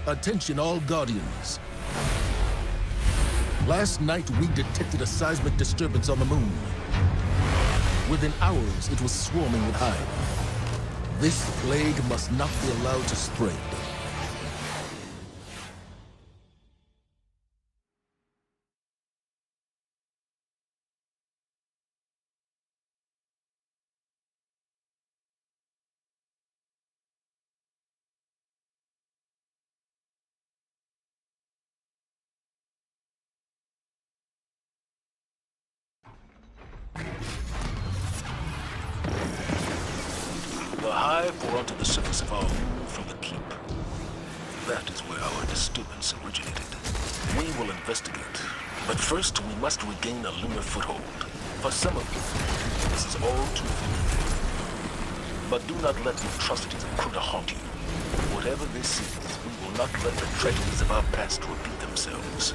Attention all Guardians. Last night we detected a seismic disturbance on the moon. Within hours it was swarming with Hive. This plague must not be allowed to spread. The Hive were onto the surface of our moon from the keep. That is where our disturbance originated. We will investigate, but first we must regain a lunar foothold. For some of you, this is all too familiar. But do not let the atrocities of Crota haunt you. Whatever this is, we will not let the tragedies of our past repeat themselves.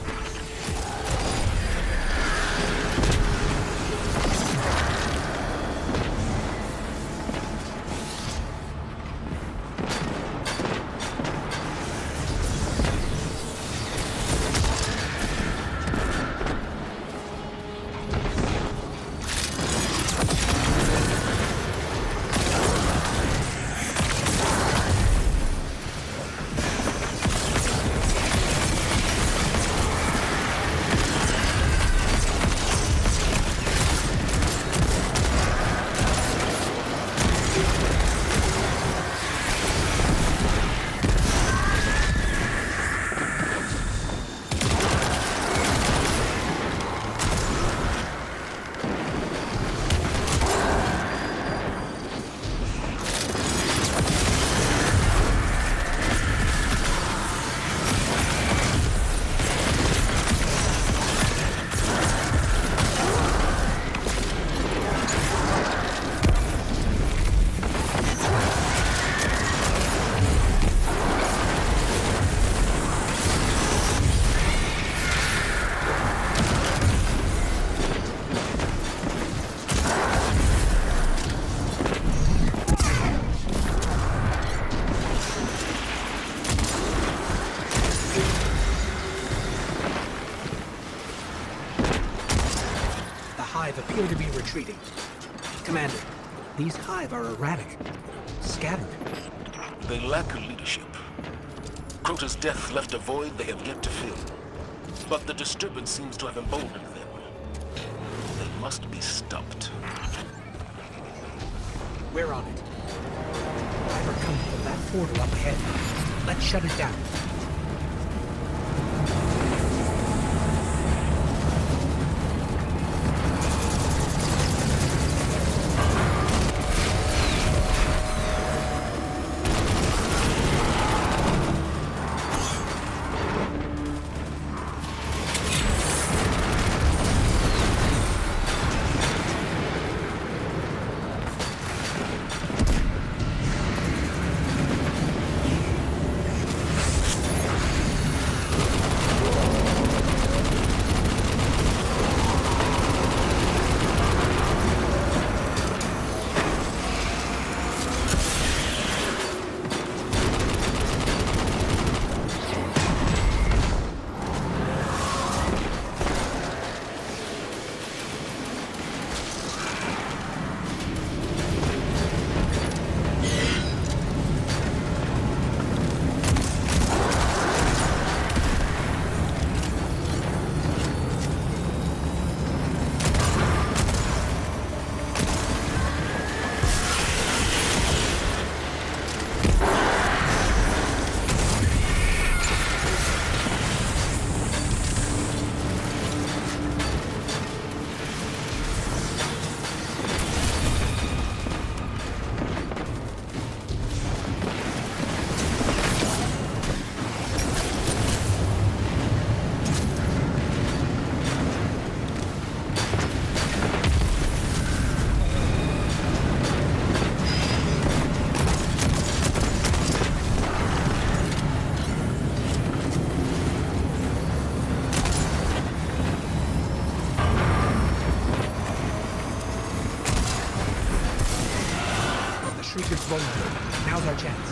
Appear to be retreating. Commander, these Hive are erratic, scattered. They lack leadership. Crota's death left a void they have yet to fill. But the disturbance seems to have emboldened them. They must be stopped. We're on it. Hive are coming from that portal up ahead. Let's shut it down. Rolling through. Now's our chance.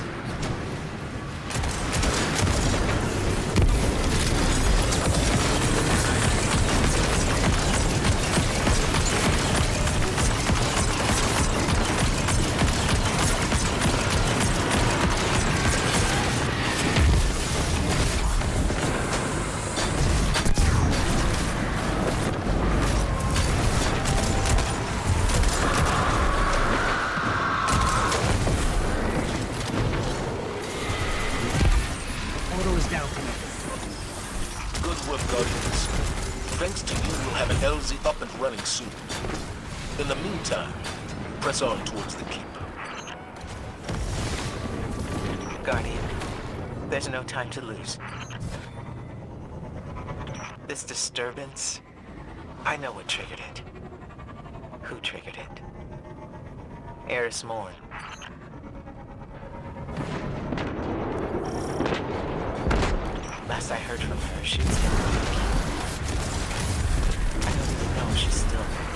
down tonight. Good work, Guardians. Thanks to you, we'll have an LZ up and running soon. In the meantime, press on towards the keep. Guardian, there's no time to lose. This disturbance, I know what triggered it. Who triggered it? Eris Morn. Last I heard from her, she was gone. I don't even know if she's still there.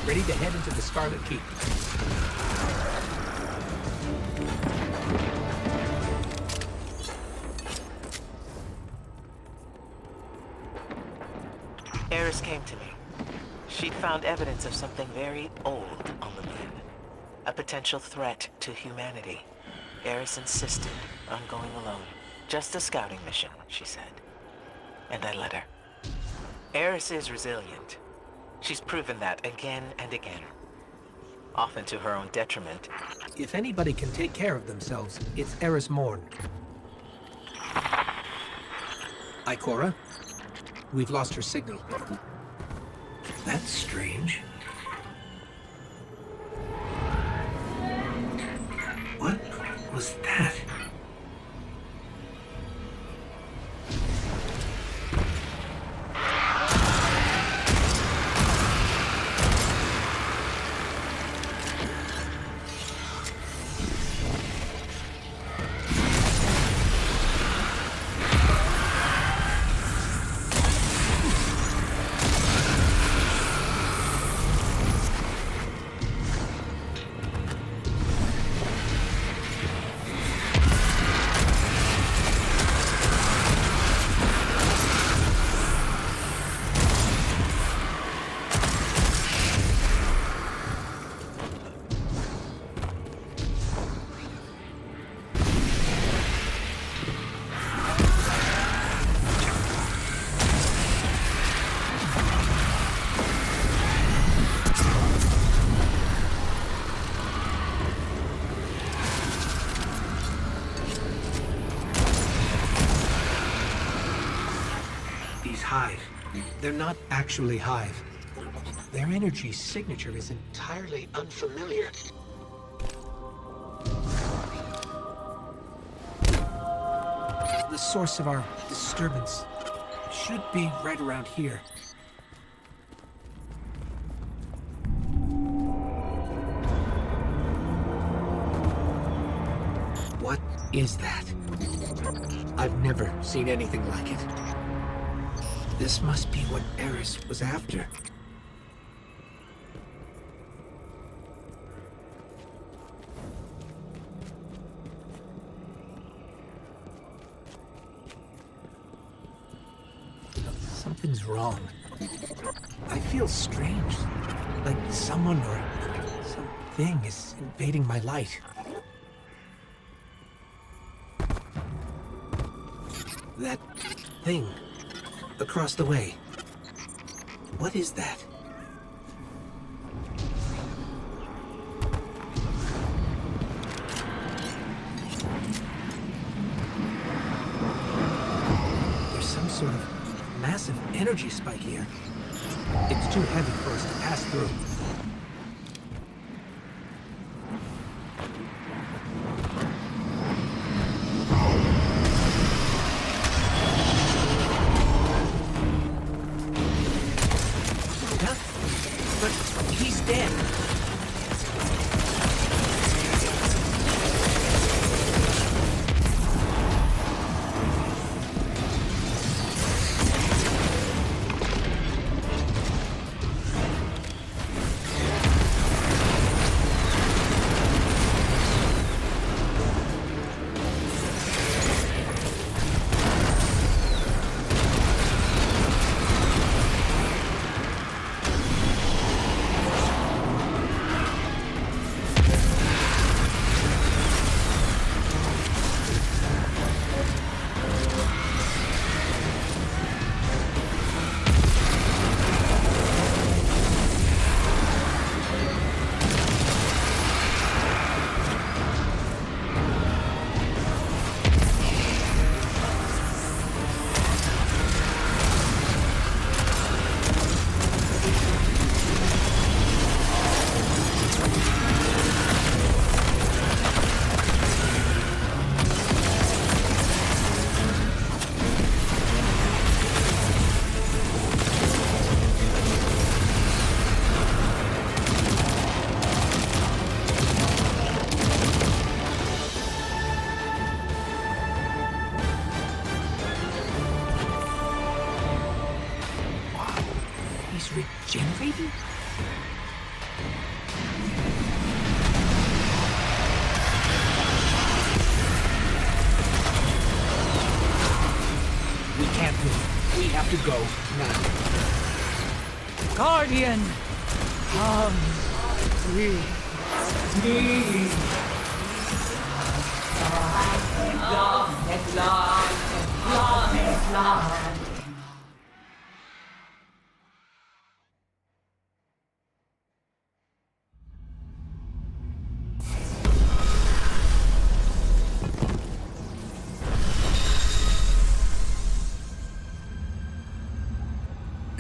Ready to head into the Scarlet Keep. Eris came to me. She'd found evidence of something very old on the moon. A potential threat to humanity. Eris insisted on going alone. Just a scouting mission, she said. And I let her. Eris is resilient. She's proven that again and again. Often to her own detriment. If anybody can take care of themselves, it's Eris Morn. Ikora? We've lost her signal. That's strange. What was that? These Hive, they're not actually Hive. Their energy signature is entirely unfamiliar. The source of our disturbance should be right around here. What is that? I've never seen anything like it. This must be what Eris was after. Something's wrong. I feel strange. Like someone or something is invading my light. That thing across the way. What is that? There's some sort of massive energy spike here. It's too heavy for us to pass through. But he's dead. Regenerating? We can't move. We have to go now. Guardian, come with me.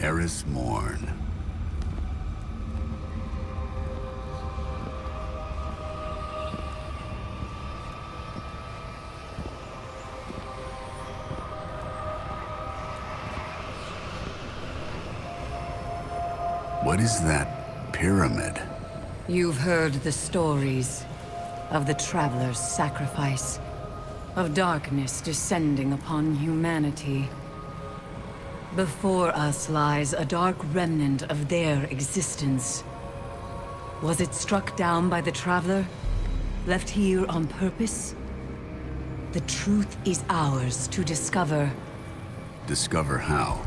Eris Morn. What is that pyramid? You've heard the stories of the Traveler's sacrifice, of darkness descending upon humanity. Before us lies a dark remnant of their existence. Was it struck down by the Traveler? Left here on purpose? The truth is ours to discover. Discover how?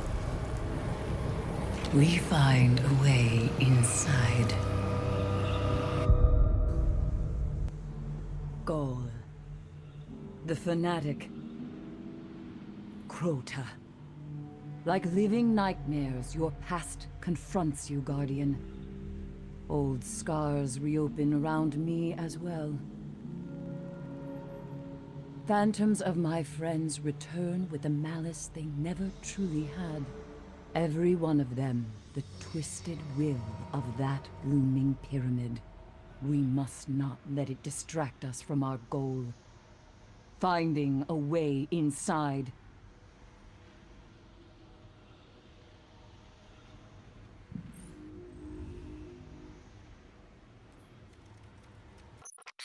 We find a way inside. Gaul. The fanatic. Crota. Like living nightmares, your past confronts you, Guardian. Old scars reopen around me as well. Phantoms of my friends return with a malice they never truly had. Every one of them, the twisted will of that looming pyramid. We must not let it distract us from our goal. Finding a way inside.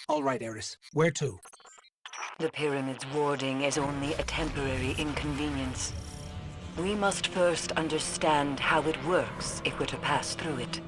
All right, Eris. Where to? The pyramid's warding is only a temporary inconvenience. We must first understand how it works if we're to pass through it.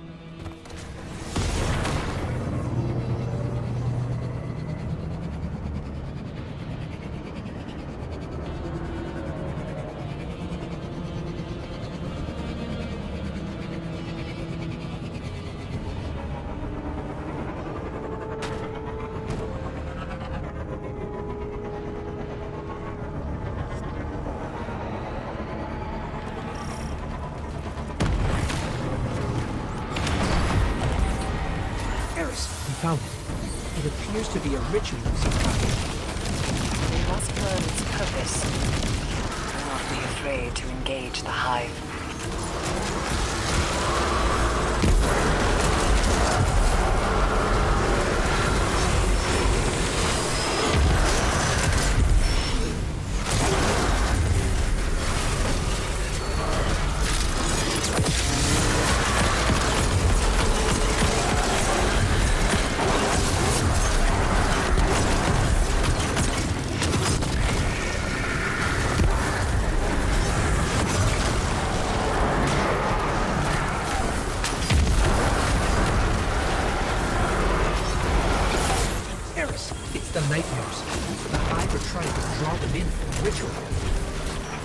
Found it. It appears to be a ritual of some kind. We must learn its purpose. Do not be afraid to engage the Hive. The nightmares. The Hive are trying to draw them in for a ritual.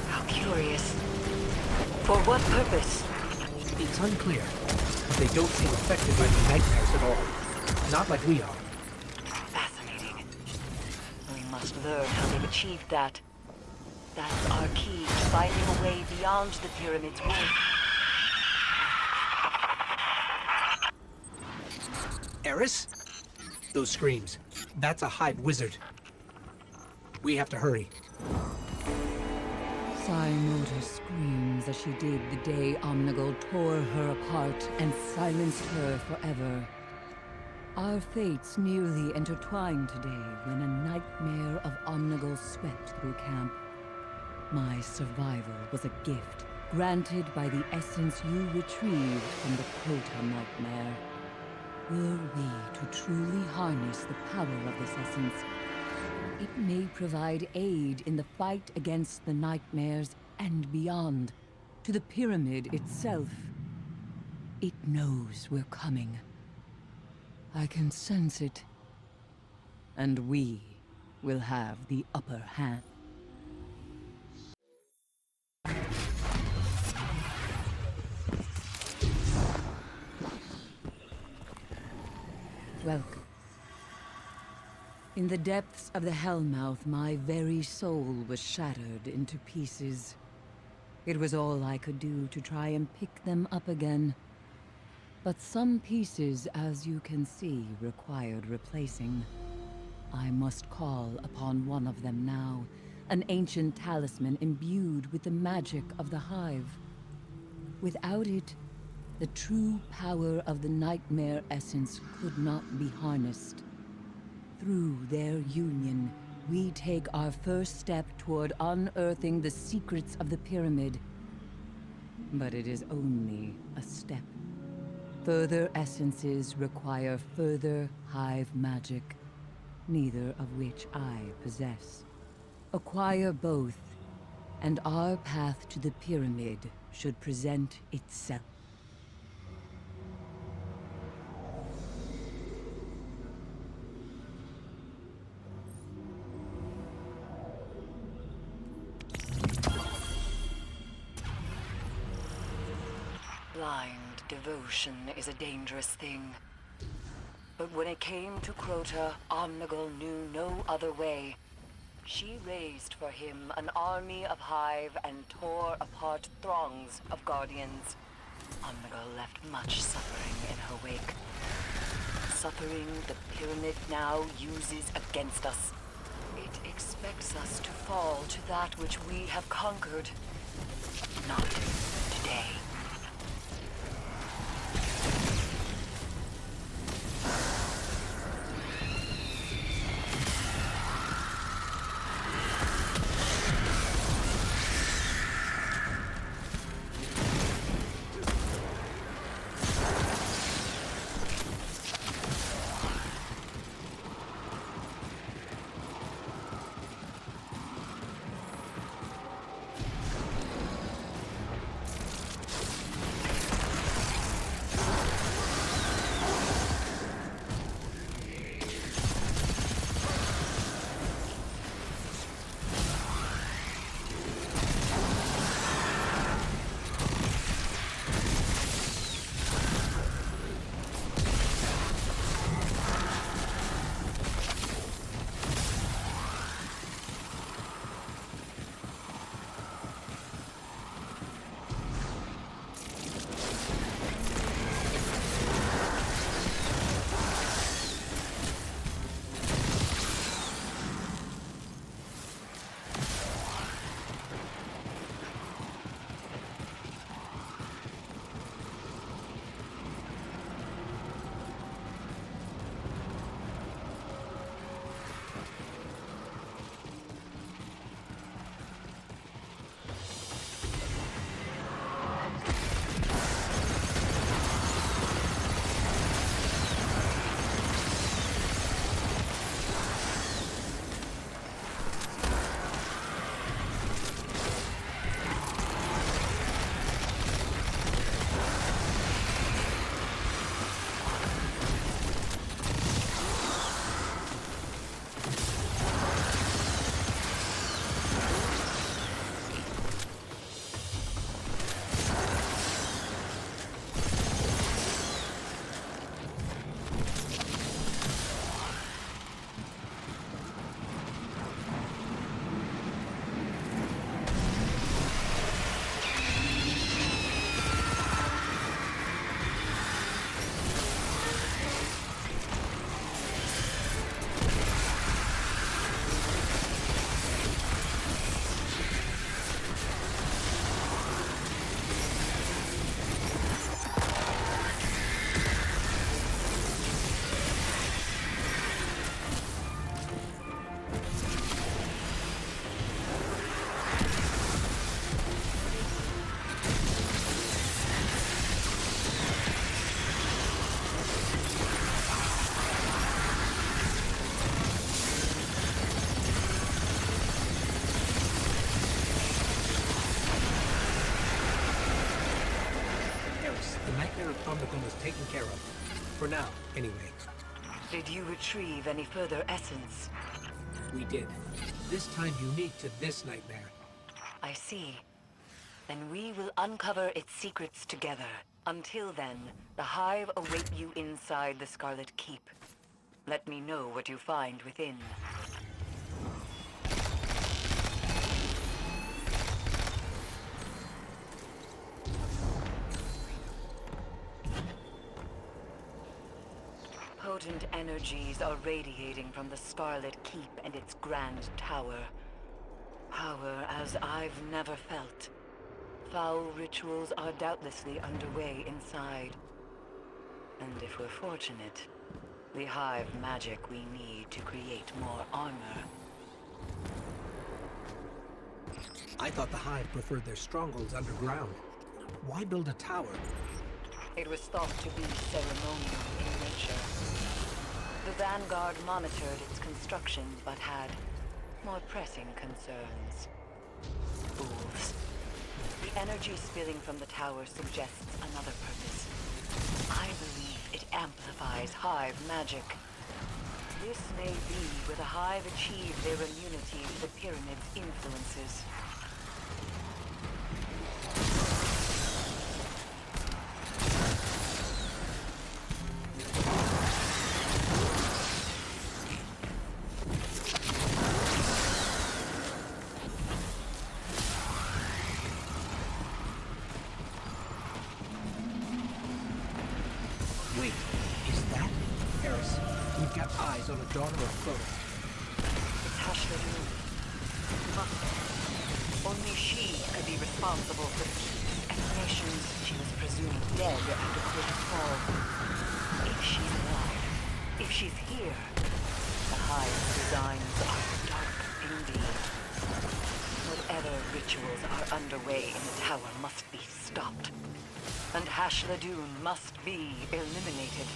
How curious. For what purpose? It's unclear, but they don't seem affected by the nightmares at all. Not like we are. Fascinating. We must learn how they've achieved that. That's our key to finding a way beyond the pyramid's wall. Eris? Those screams. That's a Hive wizard. We have to hurry. Cymota screams as she did the day Omnigul tore her apart and silenced her forever. Our fates nearly intertwined today when a nightmare of Omnigul swept through camp. My survival was a gift granted by the essence you retrieved from the Crota nightmare. Were we to truly harness the power of this essence, it may provide aid in the fight against the nightmares and beyond, to the pyramid itself. It knows we're coming. I can sense it. And we will have the upper hand. Welcome. In the depths of the Hellmouth, my very soul was shattered into pieces. It was all I could do to try and pick them up again. But some pieces, as you can see, required replacing. I must call upon one of them now, an ancient talisman imbued with the magic of the Hive. Without it, the true power of the Nightmare Essence could not be harnessed. Through their union, we take our first step toward unearthing the secrets of the pyramid. But it is only a step. Further essences require further Hive magic, neither of which I possess. Acquire both, and our path to the pyramid should present itself. Blind devotion is a dangerous thing. But when it came to Crota, Omnigul knew no other way. She raised for him an army of Hive and tore apart throngs of Guardians. Omnigul left much suffering in her wake. Suffering the pyramid now uses against us. It expects us to fall to that which we have conquered. Not today. Was taken care of. For now, anyway. Did you retrieve any further essence? We did. This time unique to this nightmare. I see. Then we will uncover its secrets together. Until then, the Hive await you inside the Scarlet Keep. Let me know what you find within. Potent energies are radiating from the Scarlet Keep and its grand tower. Power as I've never felt. Foul rituals are doubtlessly underway inside. And if we're fortunate, the Hive magic we need to create more armor. I thought the Hive preferred their strongholds underground. Why build a tower? It was thought to be ceremonial in nature. The Vanguard monitored its construction, but had more pressing concerns. Fools. The energy spilling from the tower suggests another purpose. I believe it amplifies Hive magic. This may be where the Hive achieve their immunity to the Pyramid's influences. Wait, is that Eris? We've got eyes on a daughter of Cronos. It's Hashler Only she could be responsible for the keep's emanations. She was presumed dead after Quill's fall. If she's alive, if she's here, the Hive's designs are dark indeed. Whatever rituals are underway in the tower must be stopped. And Hashladun must be eliminated.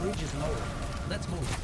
Bridge is lower. Let's move.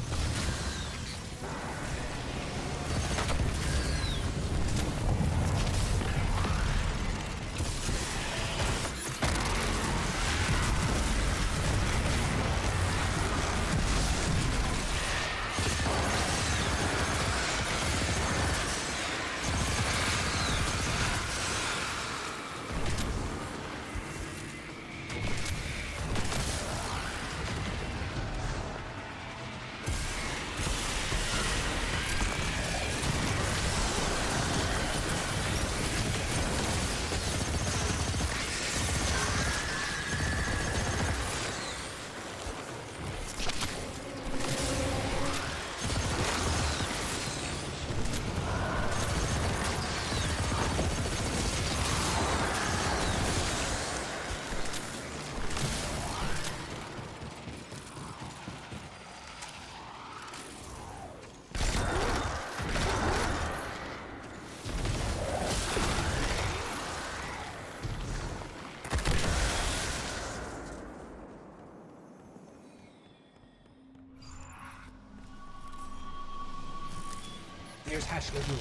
There's Hashladun,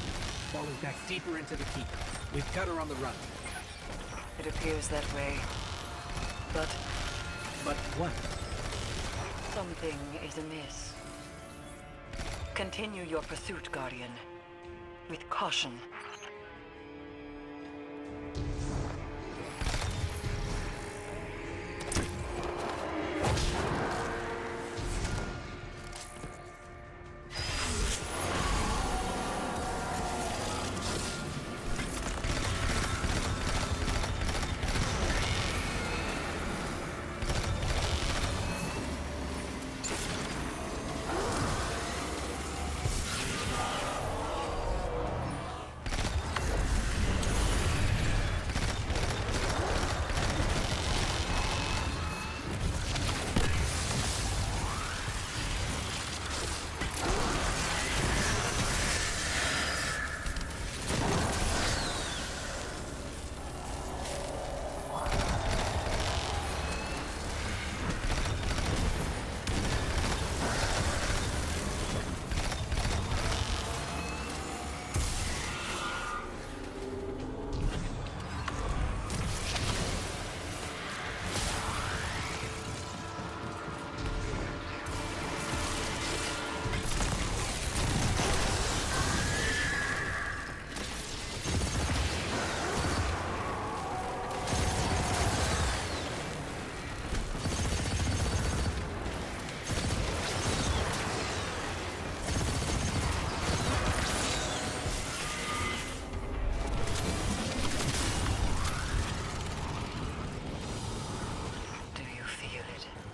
falling back deeper into the keep. We've got her on the run. It appears that way. But But what? something is amiss. Continue your pursuit, Guardian. With caution.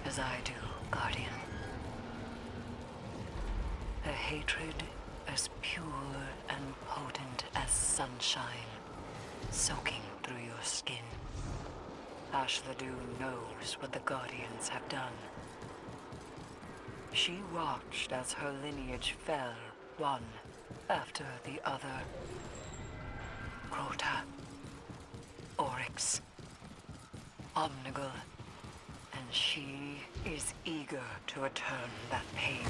As I do, Guardian. A hatred as pure and potent as sunshine, soaking through your skin. Hashladun knows what the Guardians have done. She watched as her lineage fell, one after the other. Crota, Oryx, Omnigul, and she is eager to return that pain.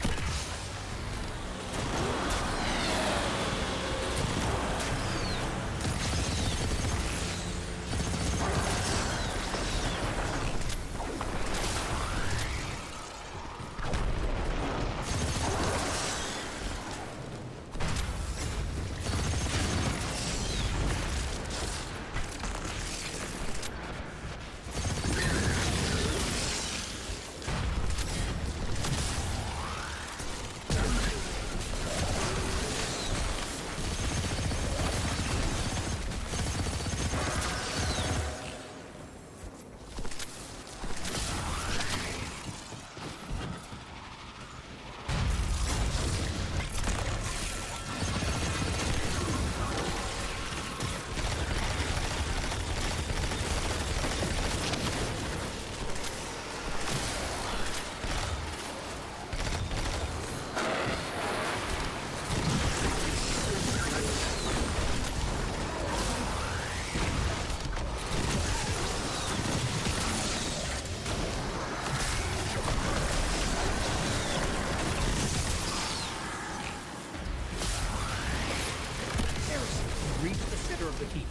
Of the keep.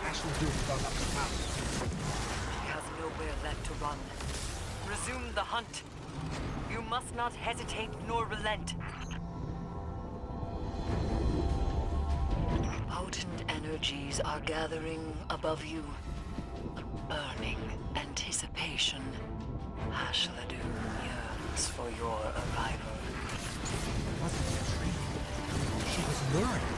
Ashley has gone up the tower. She has nowhere left to run. Resume the hunt. You must not hesitate nor relent. Potent energies are gathering above you. A burning anticipation. Ashladun yearns for your arrival. It wasn't a dream. She was luring.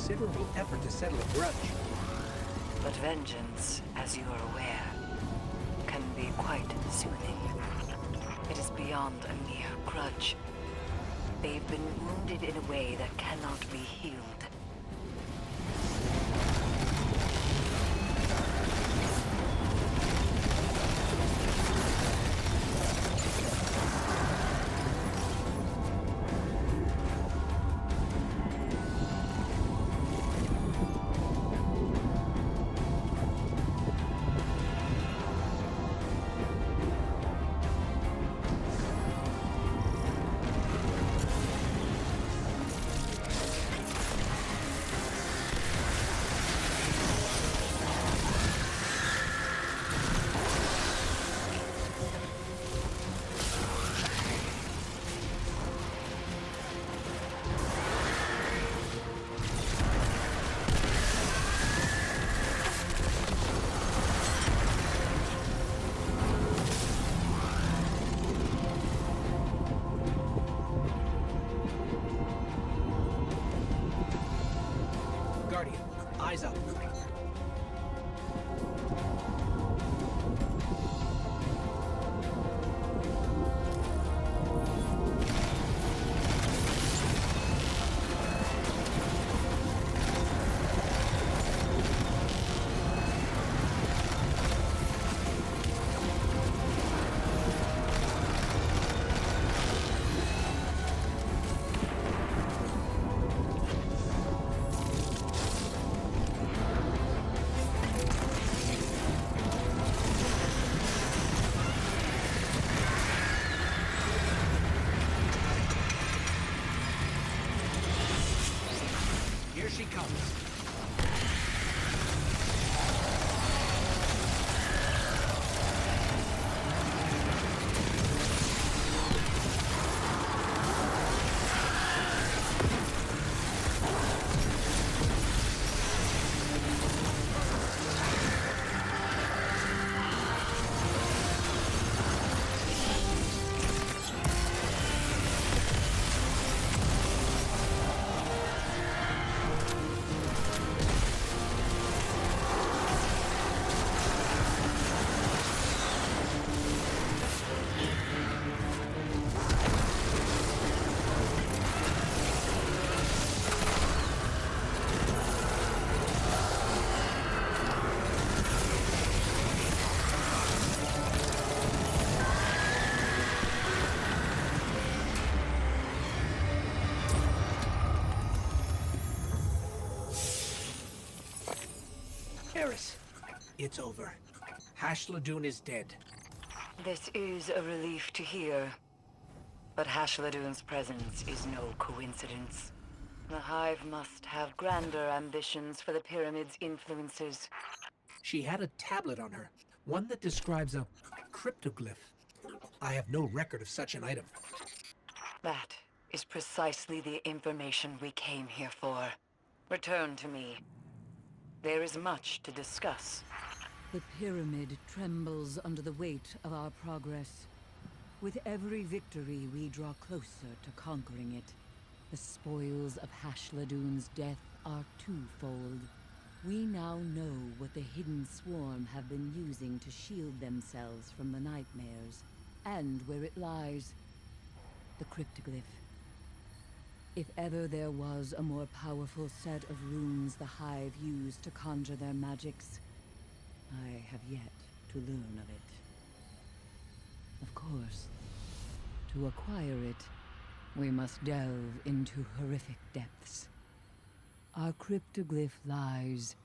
Considerable effort to settle a grudge. But vengeance, as you are aware, can be quite soothing. It is beyond a mere grudge. They've been wounded in a way that cannot be healed. Eyes up. Here she comes. Eris, it's over. Hashladoon is dead. This is a relief to hear. But Hashladoon's presence is no coincidence. The Hive must have grander ambitions for the Pyramid's influences. She had a tablet on her, one that describes a cryptoglyph. I have no record of such an item. That is precisely the information we came here for. Return to me. There is much to discuss. The Pyramid trembles under the weight of our progress. With every victory, we draw closer to conquering it. The spoils of Hashladoon's death are twofold. We now know what the Hidden Swarm have been using to shield themselves from the nightmares, and where it lies, the cryptoglyph. If ever there was a more powerful set of runes the Hive used to conjure their magics, I have yet to learn of it. Of course, to acquire it, we must delve into horrific depths. Our cryptoglyph lies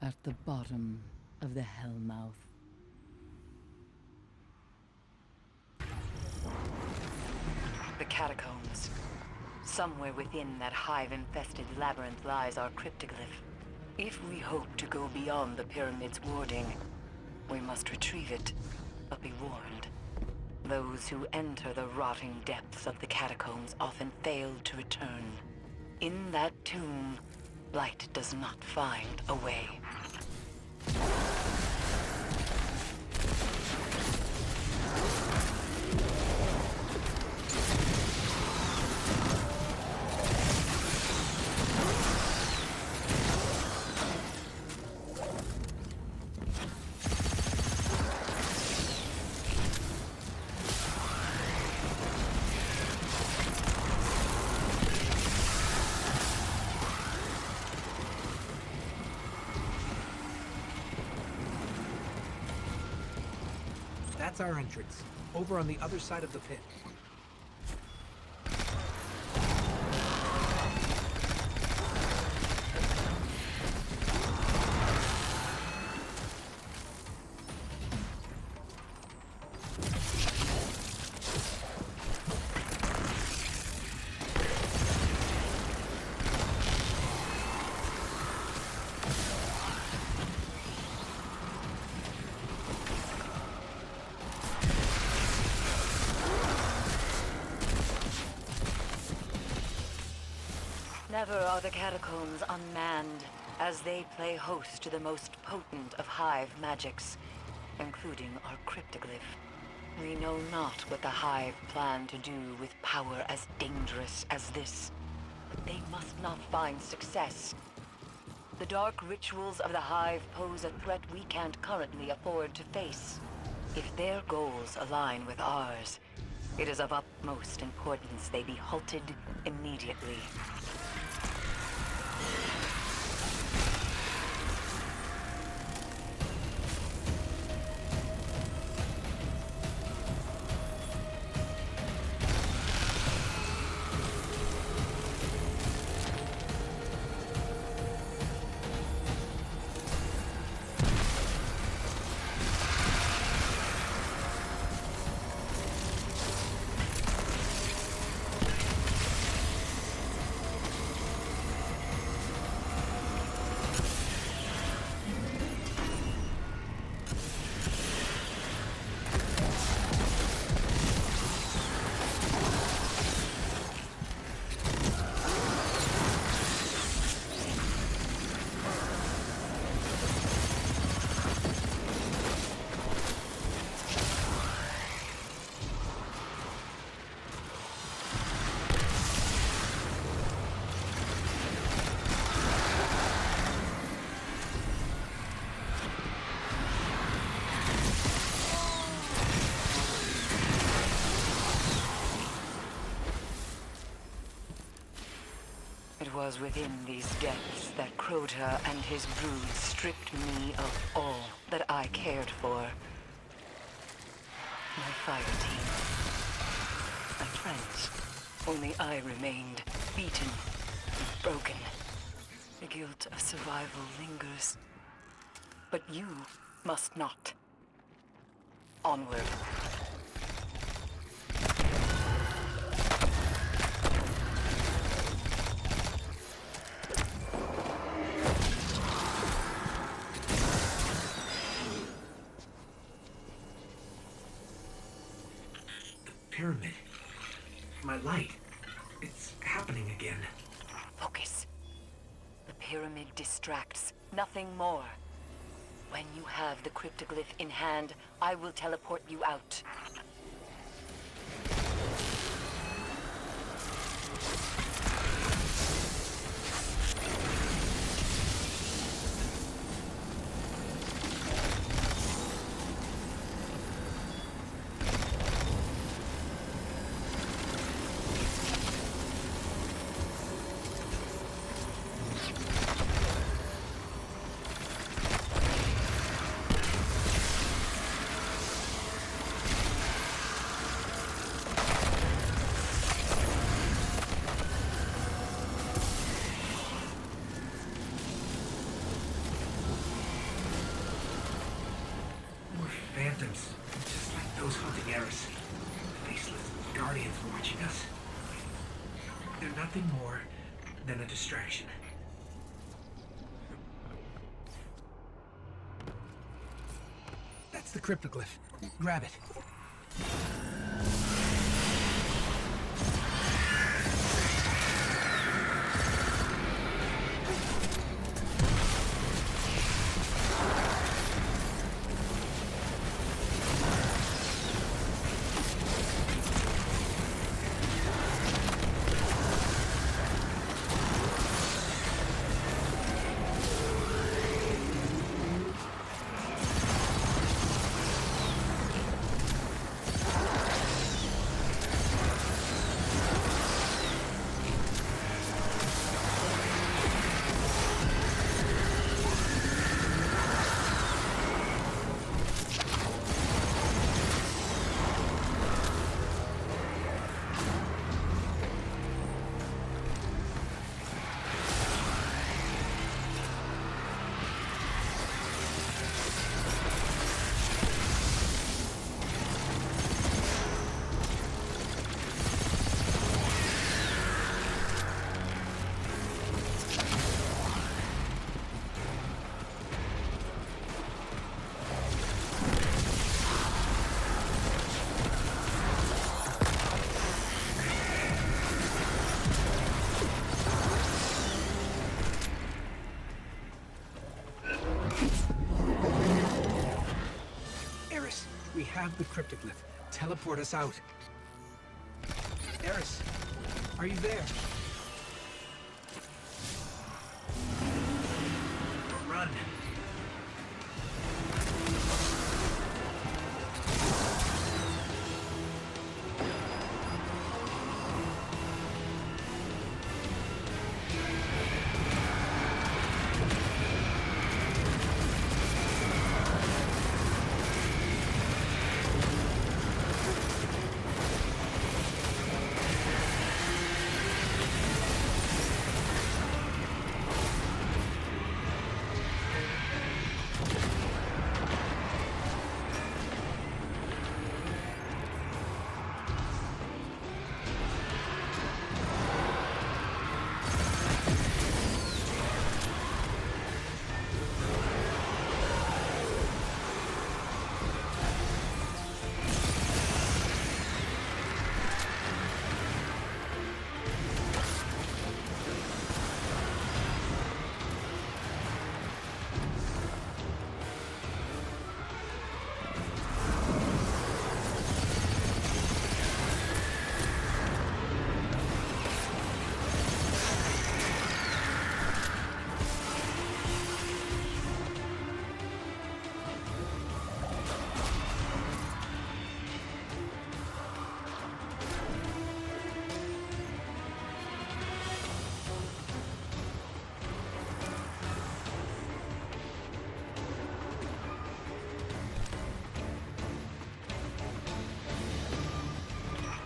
at the bottom of the Hellmouth. The catacombs. Somewhere within that hive-infested labyrinth lies our cryptoglyph. If we hope to go beyond the Pyramid's warding, we must retrieve it, but be warned. Those who enter the rotting depths of the catacombs often fail to return. In that tomb, light does not find a way. That's our entrance, over on the other side of the pit. Never are the catacombs unmanned, as they play host to the most potent of Hive magics, including our cryptoglyph. We know not what the Hive plan to do with power as dangerous as this, but they must not find success. The dark rituals of the Hive pose a threat we can't currently afford to face. If their goals align with ours, it is of utmost importance they be halted immediately. It was within these depths that Crota and his brood stripped me of all that I cared for. My fire team. My friends. Only I remained, beaten and broken. The guilt of survival lingers. But you must not. Onward. Pyramid. My light. It's happening again. Focus. The pyramid distracts, nothing more. When you have the cryptoglyph in hand, I will teleport you out. Phantoms, just like those hunting Eris. Faceless guardians watching us. They're nothing more than a distraction. That's the cryptoglyph. Grab it. We have the cryptoglyph. Teleport us out. Eris, are you there? Run.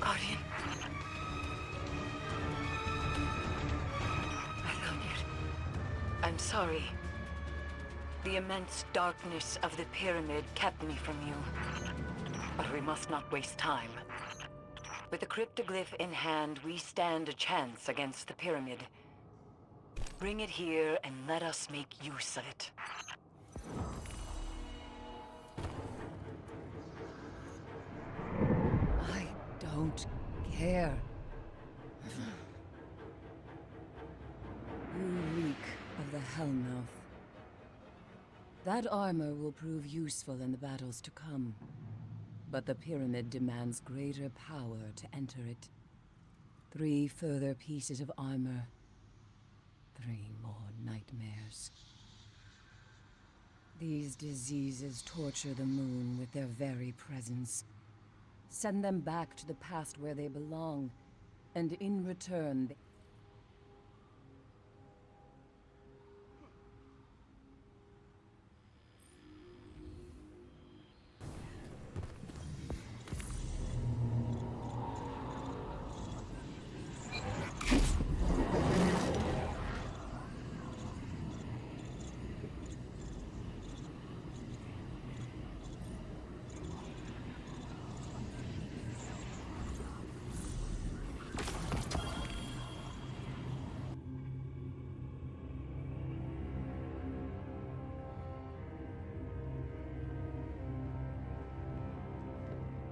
Guardian. I love you. I'm sorry. The immense darkness of the pyramid kept me from you. But we must not waste time. With the cryptoglyph in hand, we stand a chance against the pyramid. Bring it here and let us make use of it. I don't care. You reek of the Hellmouth. That armor will prove useful in the battles to come. But the pyramid demands greater power to enter it. 3 further pieces of armor. 3 more nightmares. These diseases torture the moon with their very presence. Send them back to the past where they belong. And in return,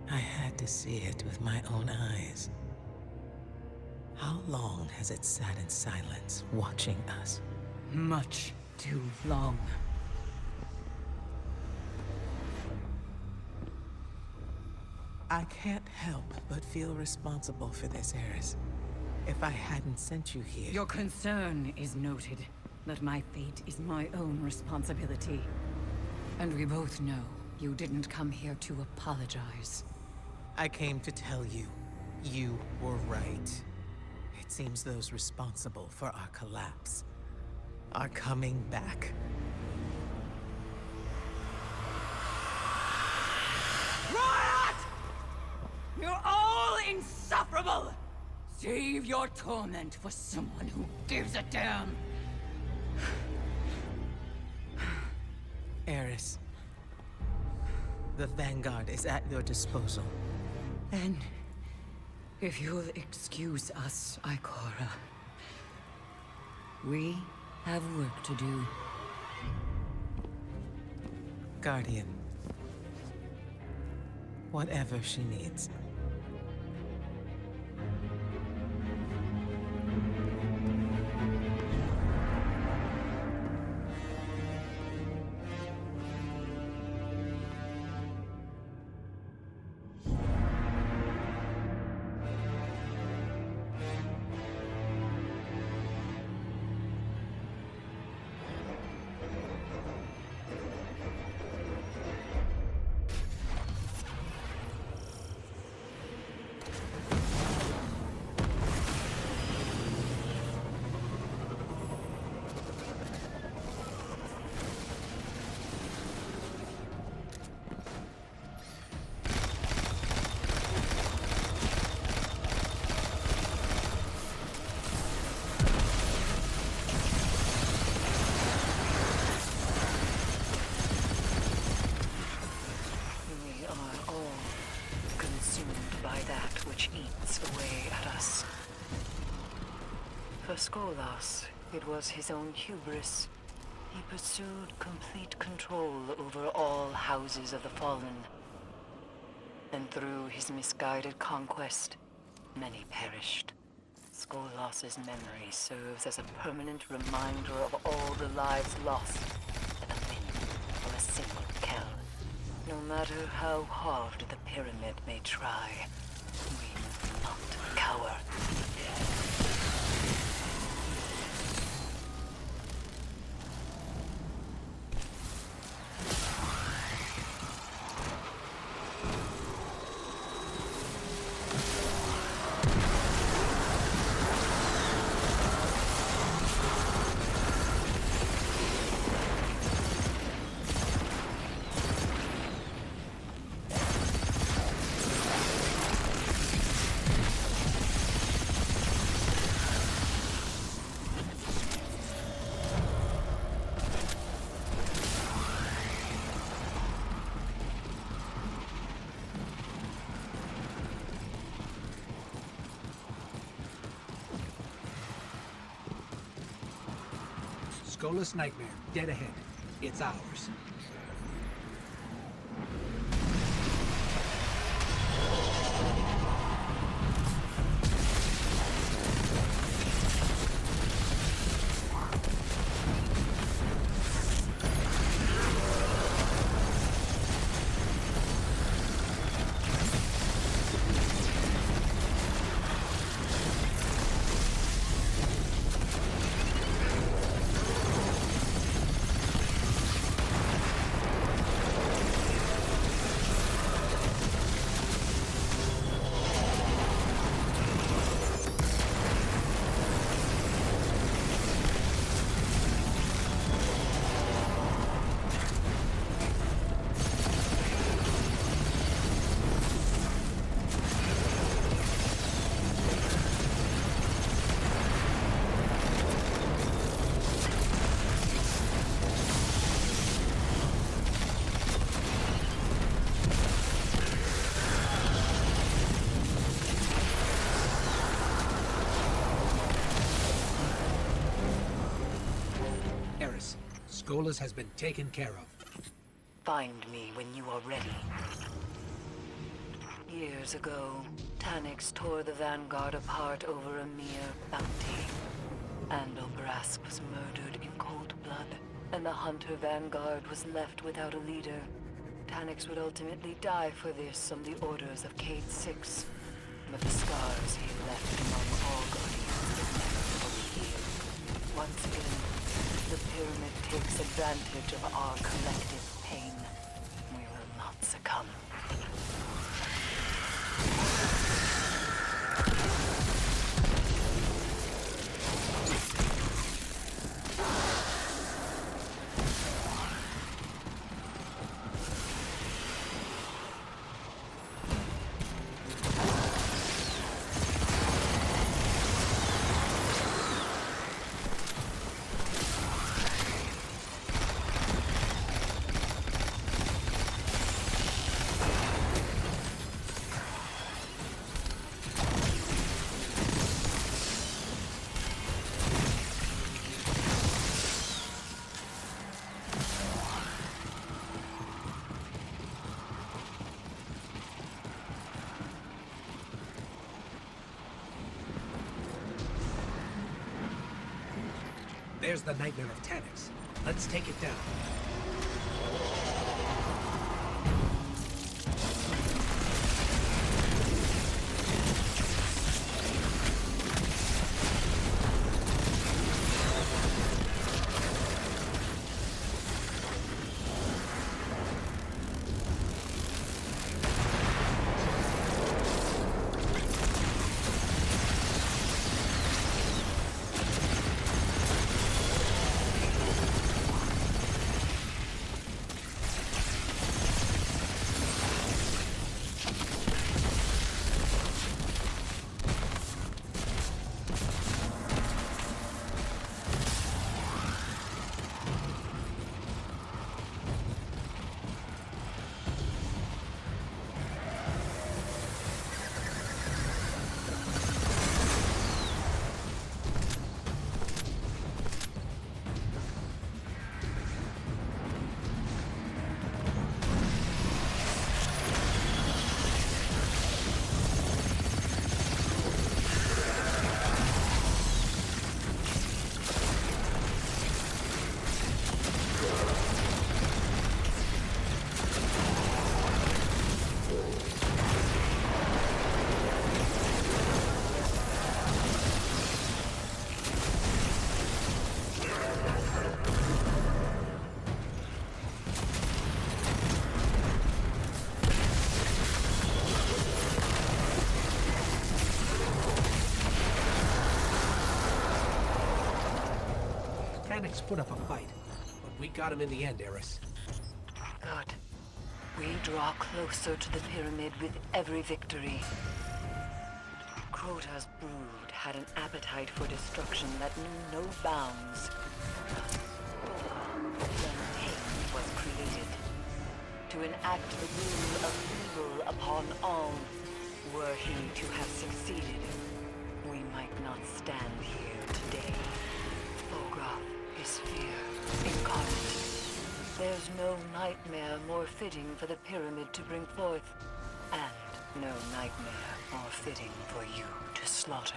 I had to see it with my own eyes. How long has it sat in silence, watching us? much too long. I can't help but feel responsible for this, Eris. If I hadn't sent you here... Your concern is noted, but my fate is my own responsibility. And we both know you didn't come here to apologize. I came to tell you, you were right. It seems those responsible for our collapse are coming back. Riot! You're all insufferable! Save your torment for someone who gives a damn! Eris, the Vanguard is at your disposal. Then, if you'll excuse us, Ikora, we have work to do. Guardian. Whatever she needs. For Skolas, it was his own hubris. He pursued complete control over all houses of the fallen. And through his misguided conquest, many perished. Skolas's memory serves as a permanent reminder of all the lives lost at the whim of a single Kell. No matter how hard the pyramid may try, we will not cower. Skola's nightmare, dead ahead. It's ours. Skola's has been taken care of. Find me when you are ready. Years ago, Taniks tore the Vanguard apart over a mere bounty. Andal Brask was murdered in cold blood, and the Hunter Vanguard was left without a leader. Taniks would ultimately die for this on the orders of Cade 6, but the scars he left among all Guardians would never fully heal. Once again, the Pyramid takes advantage of our collective pain. We will not succumb. There's the Nightmare of Taniks. Let's take it down. Taniks put up a fight, but we got him in the end, Eris. Good. We draw closer to the Pyramid with every victory. Crota's brood had an appetite for destruction that knew no bounds. Then hate was created to enact the rule of evil upon all. Were he to have succeeded, we might not stand here today. Fograth is feared. was no nightmare more fitting for the pyramid to bring forth, and no nightmare more fitting for you to slaughter.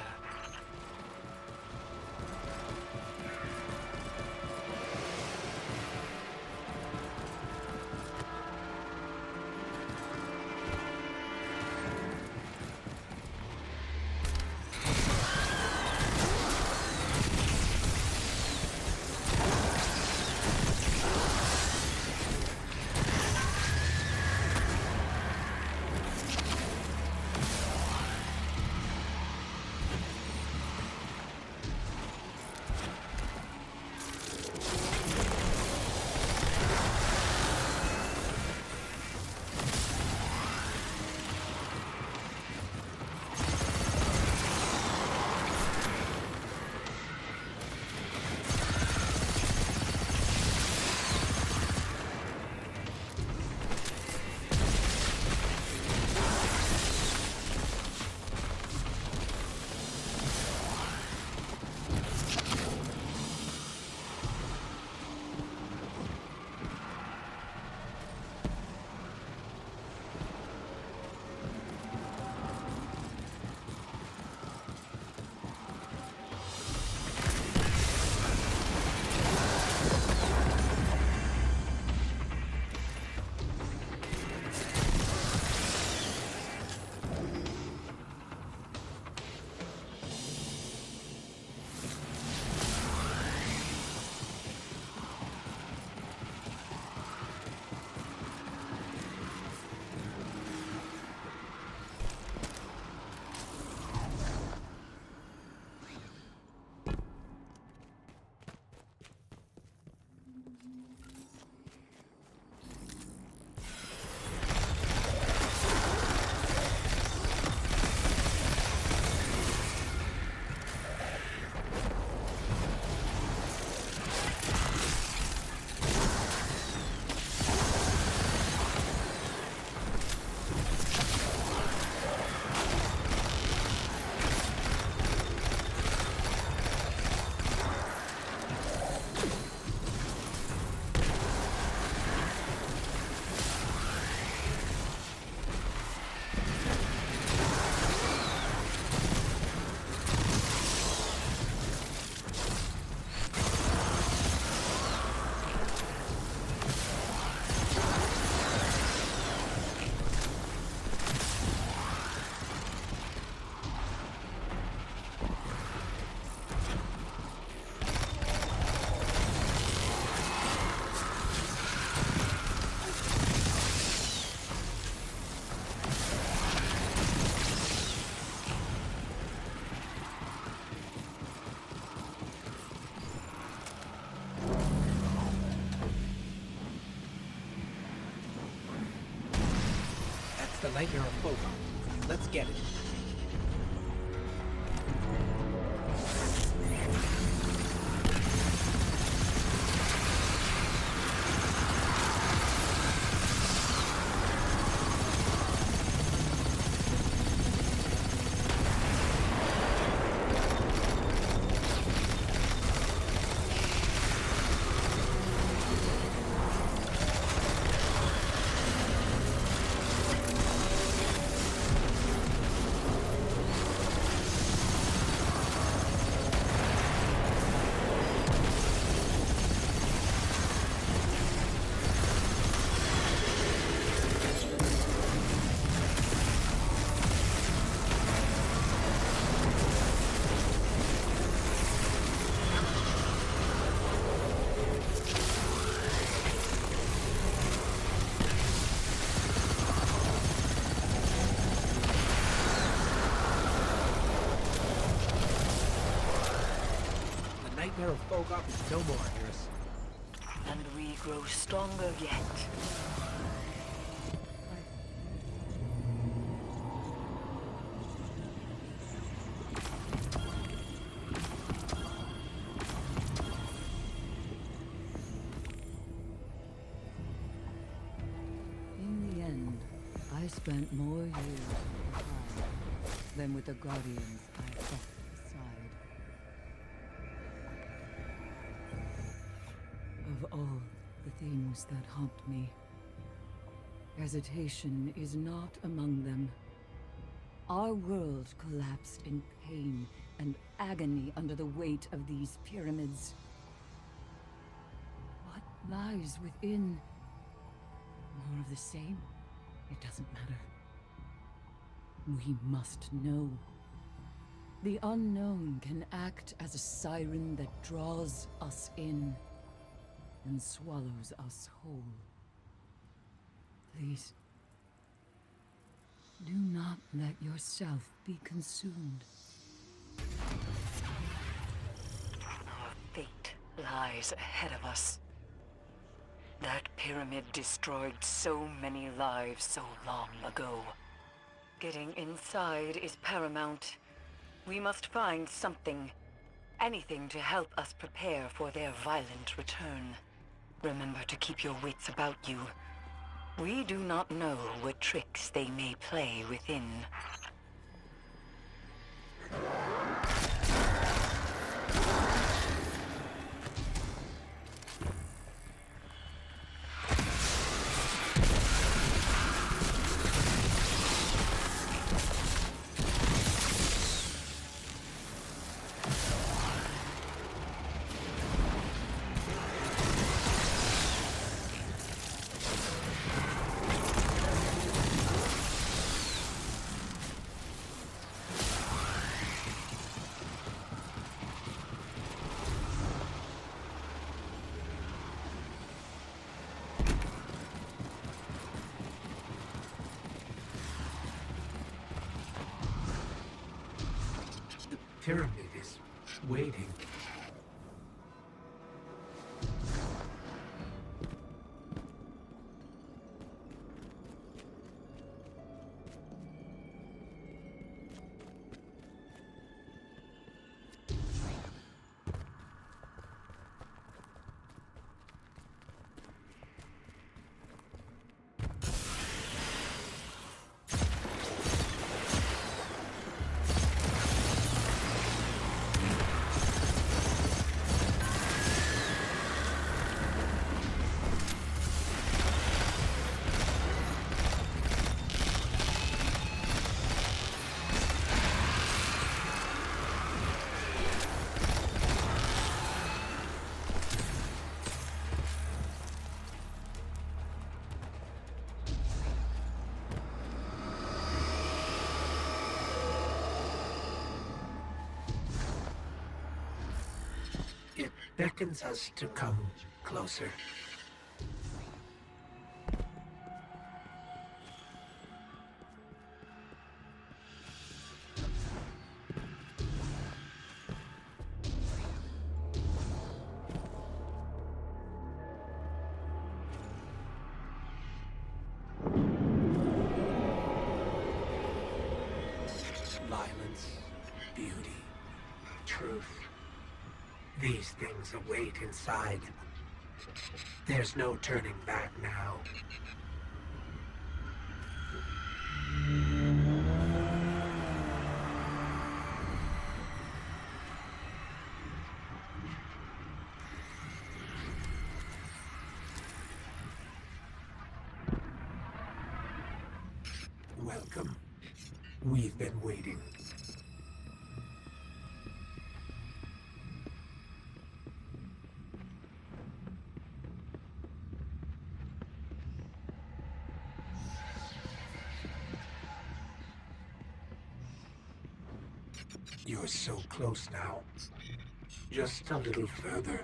The Nightmare of Phobos. Let's get it. Nightmare of Phobos is no more, Iris. And we grow stronger yet. In the end, I spent more years with the Hive than with the Guardians I fought beside. Of all the things that haunt me. Hesitation is not among them. Our world collapsed in pain and agony under the weight of these pyramids. What lies within? More of the same? It doesn't matter. We must know. The unknown can act as a siren that draws us in and swallows us whole. Please, do not let yourself be consumed. Our fate lies ahead of us. That pyramid destroyed so many lives so long ago. Getting inside is paramount. We must find something, anything to help us prepare for their violent return. Remember to keep your wits about you. We do not know what tricks they may play within. Pyramid is waiting. It beckons us to come closer. Violence, beauty, truth. These things await inside. There's no turning back now. Welcome. We've been waiting. You're so close now. Just a little further.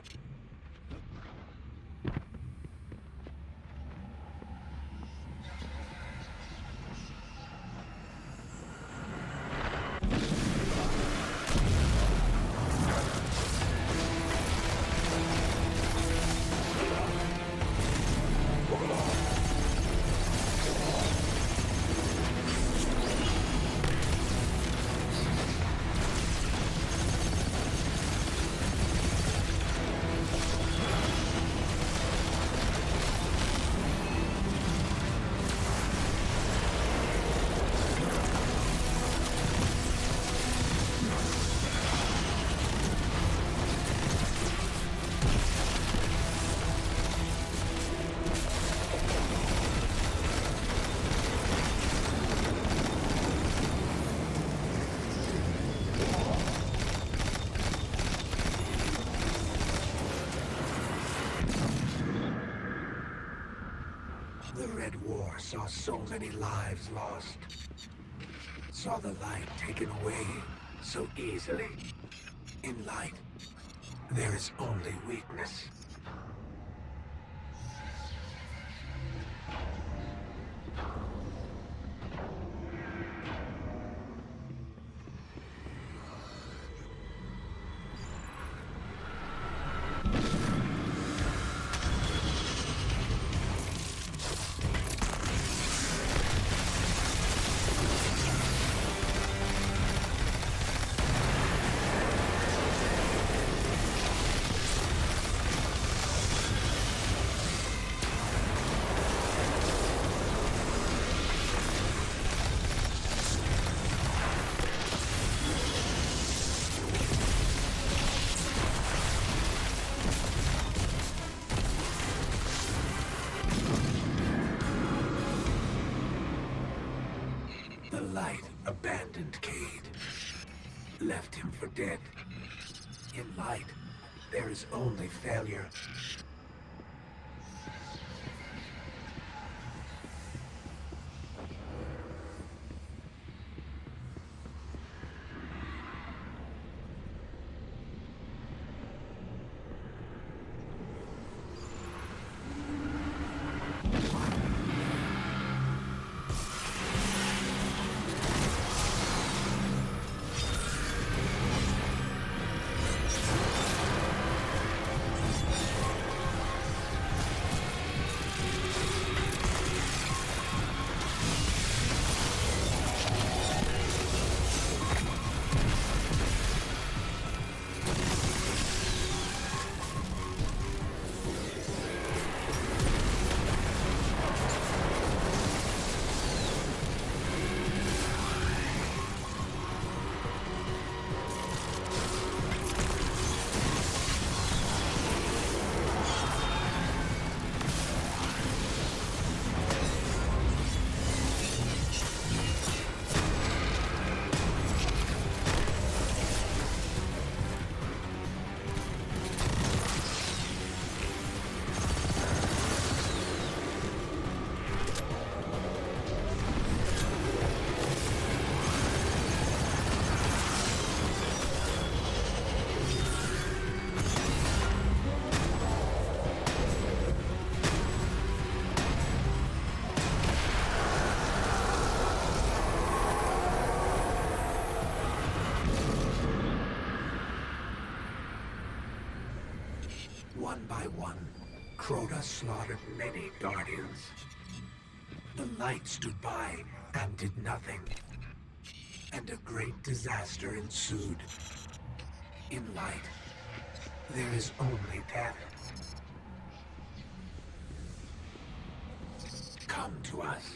never saw so many lives lost. Saw the light taken away so easily. In light, there is only weakness. The light abandoned Cade, left him for dead. In light, there is only failure. One by one, Crota slaughtered many Guardians. The light stood by and did nothing. And a great disaster ensued. In light, there is only death. Come to us.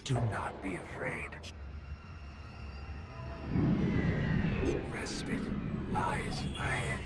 Do not be afraid. Respite lies ahead.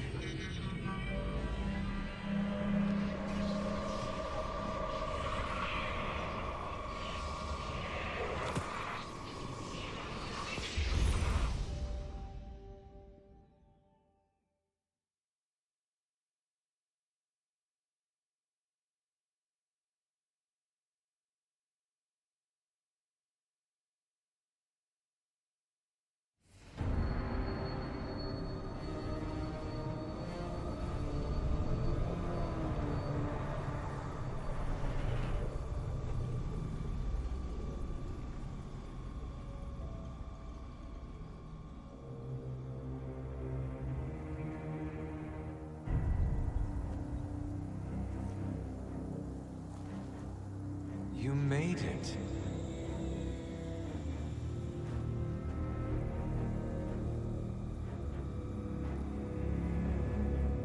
You made it.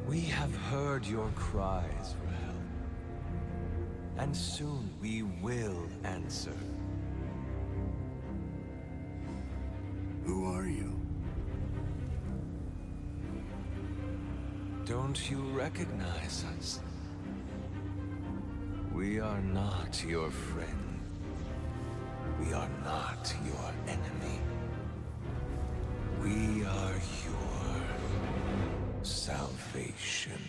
We have heard your cries for help. And soon we will answer. Who are you? Don't you recognize us? We are not your friend. We are not your enemy. We are your salvation.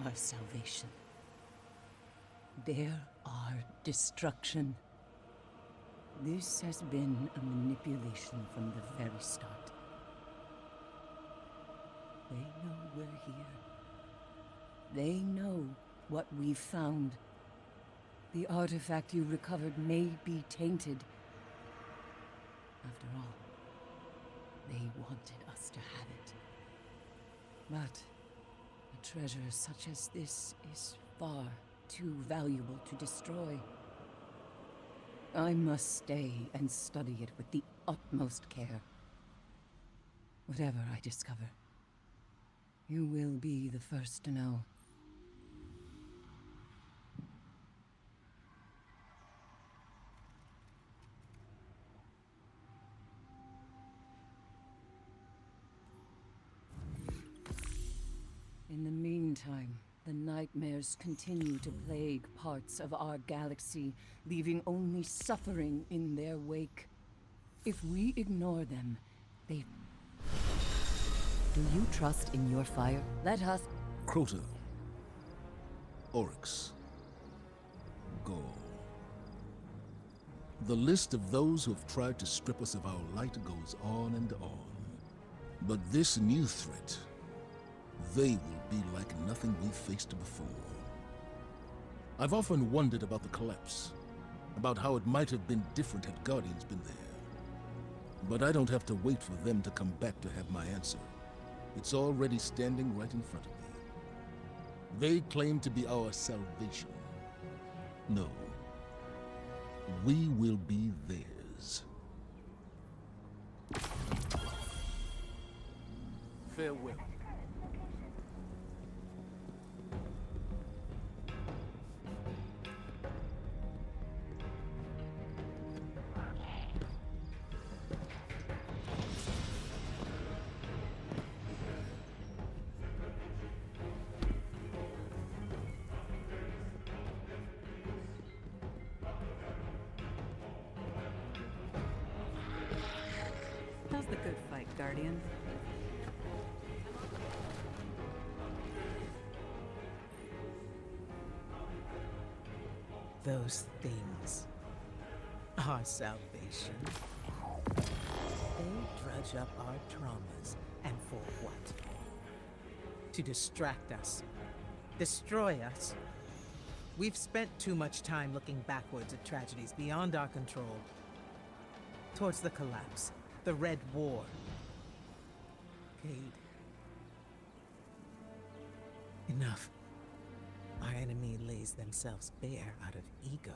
our salvation. They're our destruction. This has been a manipulation from the very start. They know we're here. They know what we've found. The artifact you recovered may be tainted. After all, they wanted us to have it. But a treasure such as this is far too valuable to destroy. I must stay and study it with the utmost care. Whatever I discover, you will be the first to know. In the meantime, the nightmares continue to plague parts of our galaxy, leaving only suffering in their wake. If we ignore them, they... Do you trust in your fire? Let us... Crota, Oryx, Gaul. The list of those who have tried to strip us of our light goes on and on. But this new threat, they will be like nothing we've faced before. I've often wondered about the collapse, about how it might have been different had Guardians been there. But I don't have to wait for them to come back to have my answer. It's already standing right in front of me. They claim to be our salvation. No. We will be theirs. Farewell. How's the good fight, Guardian? Those things, our salvation. They drudge up our traumas, and for what? To distract us, destroy us. We've spent too much time looking backwards at tragedies beyond our control. Towards the collapse, the Red War. Cade. Enough. Our enemy lays themselves bare out of ego.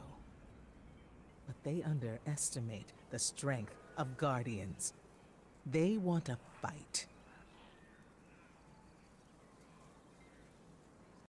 But they underestimate the strength of Guardians. They want a fight.